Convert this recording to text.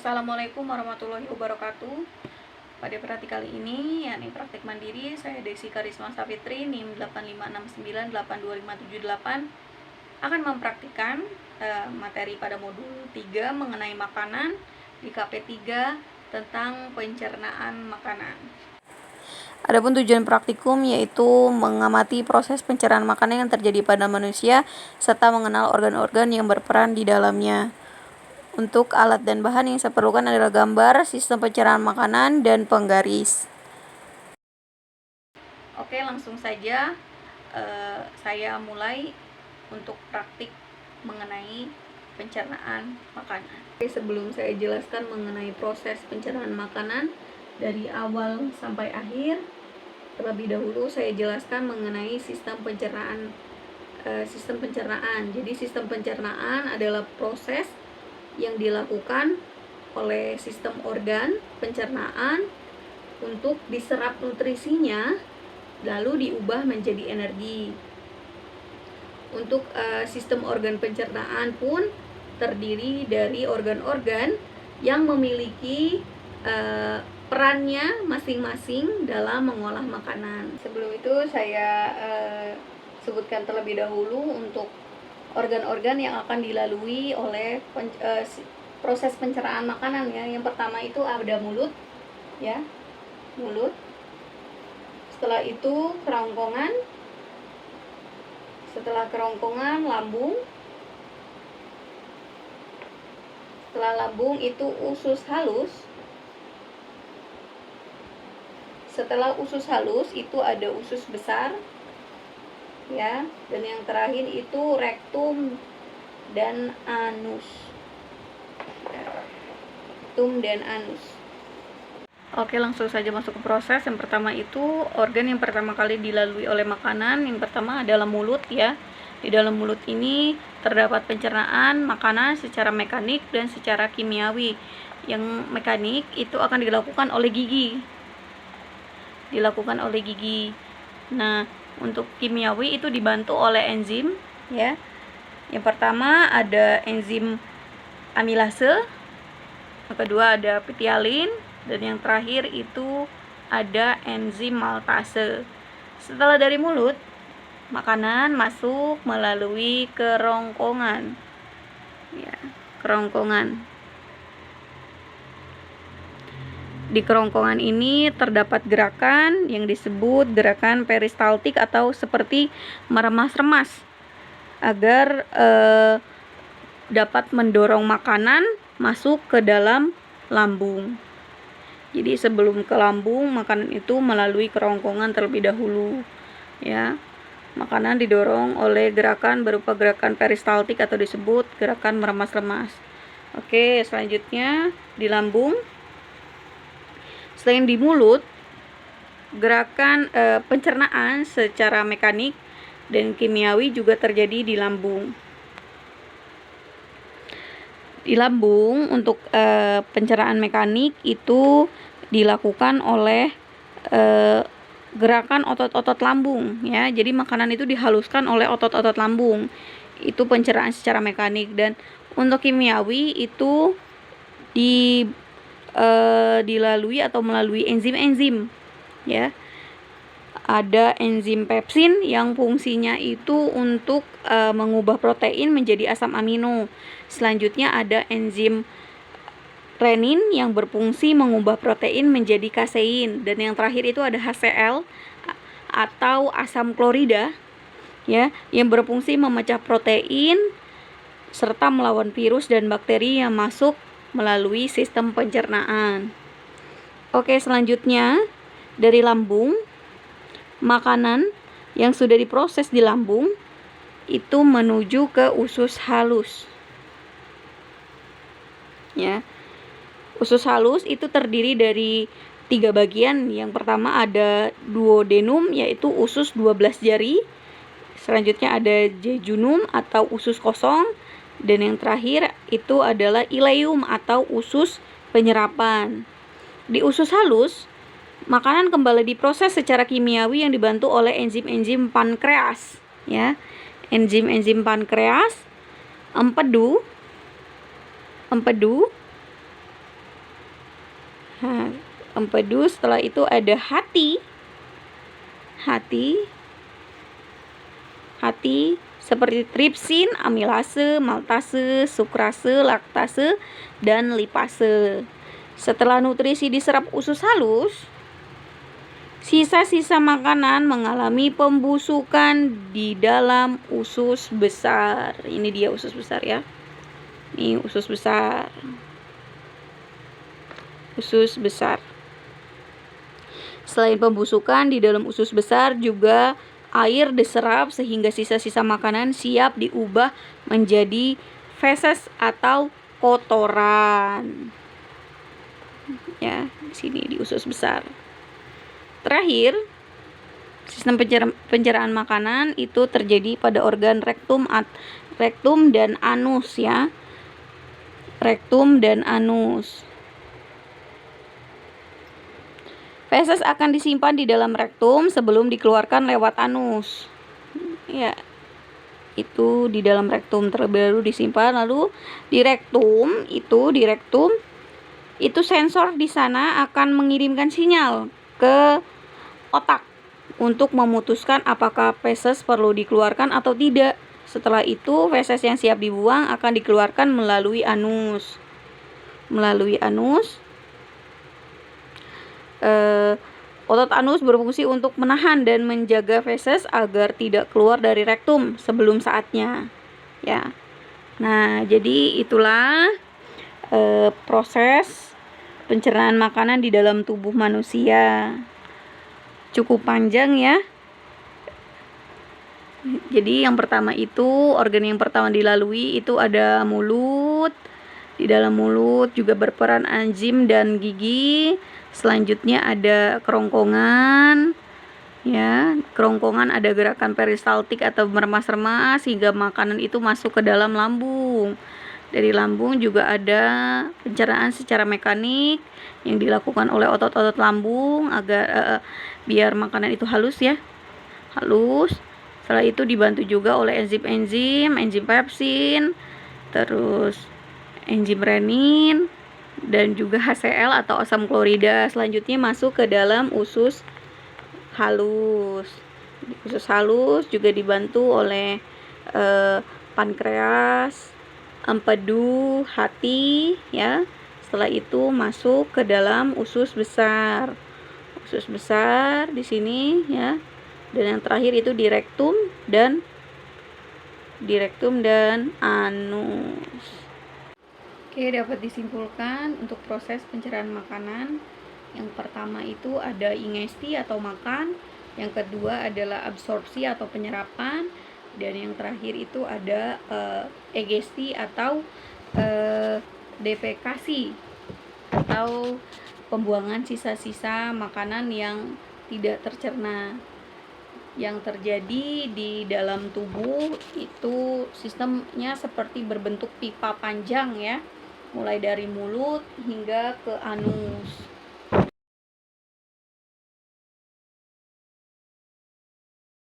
Assalamualaikum warahmatullahi wabarakatuh. Pada praktik kali ini, yakni praktik mandiri, saya Desi Karisma Safitri, NIM 85698258, akan mempraktikkan materi pada modul 3 mengenai makanan di KP3 tentang pencernaan makanan. Adapun tujuan praktikum yaitu mengamati proses pencernaan makanan yang terjadi pada manusia serta mengenal organ-organ yang berperan di dalamnya. Untuk alat dan bahan yang saya perlukan adalah gambar, sistem pencernaan makanan, dan penggaris. Oke, langsung saja saya mulai untuk praktik mengenai pencernaan makanan. Oke, sebelum saya jelaskan mengenai proses pencernaan makanan dari awal sampai akhir, terlebih dahulu saya jelaskan mengenai sistem pencernaan. Jadi sistem pencernaan adalah proses yang dilakukan oleh sistem organ pencernaan untuk diserap nutrisinya lalu diubah menjadi energi. Untuk sistem organ pencernaan pun terdiri dari organ-organ yang memiliki perannya masing-masing dalam mengolah makanan. Sebelum itu saya sebutkan terlebih dahulu untuk organ-organ yang akan dilalui oleh proses pencernaan makanan ya. Yang pertama itu ada mulut ya, mulut. Setelah itu kerongkongan. Setelah kerongkongan lambung. Setelah lambung itu usus halus. Setelah usus halus itu ada usus besar ya, dan yang terakhir itu rektum dan anus. Rektum dan anus. Oke, langsung saja masuk ke proses. Yang pertama itu organ yang pertama kali dilalui oleh makanan. Yang pertama adalah mulut ya. Di dalam mulut ini terdapat pencernaan makanan secara mekanik dan secara kimiawi. Yang mekanik itu akan dilakukan oleh gigi. Nah, untuk kimiawi itu dibantu oleh enzim ya. Yang pertama ada enzim amilase, yang kedua ada pitialin, dan yang terakhir itu ada enzim maltase. Setelah dari mulut, makanan masuk melalui kerongkongan ya, kerongkongan. Di kerongkongan ini terdapat gerakan yang disebut gerakan peristaltik atau seperti meremas-remas agar dapat mendorong makanan masuk ke dalam lambung. Jadi sebelum ke lambung, makanan itu melalui kerongkongan terlebih dahulu ya. Makanan didorong oleh gerakan berupa gerakan peristaltik atau disebut gerakan meremas-remas. Oke, selanjutnya di lambung. Selain di mulut, gerakan pencernaan secara mekanik dan kimiawi juga terjadi di lambung. Di lambung untuk pencernaan mekanik itu dilakukan oleh gerakan otot-otot lambung ya. Jadi makanan itu dihaluskan oleh otot-otot lambung. Itu pencernaan secara mekanik. Dan untuk kimiawi itu dilalui atau melalui enzim-enzim ya. Ada enzim pepsin yang fungsinya itu untuk mengubah protein menjadi asam amino. Selanjutnya ada enzim renin yang berfungsi mengubah protein menjadi kasein, dan yang terakhir itu ada HCl atau asam klorida ya, yang berfungsi memecah protein serta melawan virus dan bakteri yang masuk melalui sistem pencernaan. Oke, selanjutnya dari lambung, makanan yang sudah diproses di lambung itu menuju ke usus halus ya. Usus halus itu terdiri dari 3 bagian. Yang pertama ada duodenum, yaitu usus 12 jari. Selanjutnya ada jejunum atau usus kosong, dan yang terakhir itu adalah ileum atau usus penyerapan. Di usus halus, makanan kembali diproses secara kimiawi yang dibantu oleh enzim-enzim pankreas ya. Enzim-enzim pankreas, empedu Nah, empedu, setelah itu ada hati. Hati seperti tripsin, amilase, maltase, sukrase, laktase, dan lipase. Setelah nutrisi diserap usus halus, sisa-sisa makanan mengalami pembusukan di dalam usus besar. Ini dia usus besar ya. Ini usus besar. Usus besar. Selain pembusukan, di dalam usus besar juga air diserap sehingga sisa-sisa makanan siap diubah menjadi feses atau kotoran. Ya, di sini di usus besar. Terakhir, sistem pencernaan makanan itu terjadi pada organ rektum dan anus ya. Rektum dan anus. Feses akan disimpan di dalam rektum sebelum dikeluarkan lewat anus. Ya, itu di dalam rektum terlebih dahulu disimpan, lalu di rektum itu sensor di sana akan mengirimkan sinyal ke otak untuk memutuskan apakah feses perlu dikeluarkan atau tidak. Setelah itu feses yang siap dibuang akan dikeluarkan melalui anus. Otot anus berfungsi untuk menahan dan menjaga feses agar tidak keluar dari rektum sebelum saatnya. Ya. Nah, jadi itulah proses pencernaan makanan di dalam tubuh manusia. Cukup panjang ya. Jadi yang pertama itu, organ yang pertama dilalui itu ada mulut. Di dalam mulut juga berperan enzim dan gigi. Selanjutnya ada kerongkongan. Ya, kerongkongan ada gerakan peristaltik atau meremas-remas hingga makanan itu masuk ke dalam lambung. Dari lambung juga ada pencernaan secara mekanik yang dilakukan oleh otot-otot lambung agar biar makanan itu halus ya. Halus. Setelah itu dibantu juga oleh enzim pepsin, terus enzim renin, dan juga HCl atau asam klorida. Selanjutnya masuk ke dalam usus halus. Usus halus juga dibantu oleh pankreas, empedu, hati ya. Setelah itu masuk ke dalam usus besar. Usus besar di sini ya. Dan yang terakhir itu di rektum dan anus. Oke, dapat disimpulkan untuk proses pencernaan makanan. Yang pertama itu ada ingesti atau makan, yang kedua adalah absorpsi atau penyerapan, dan yang terakhir itu ada egesti atau defekasi atau pembuangan sisa-sisa makanan yang tidak tercerna. Yang terjadi di dalam tubuh itu sistemnya seperti berbentuk pipa panjang ya, mulai dari mulut hingga ke anus.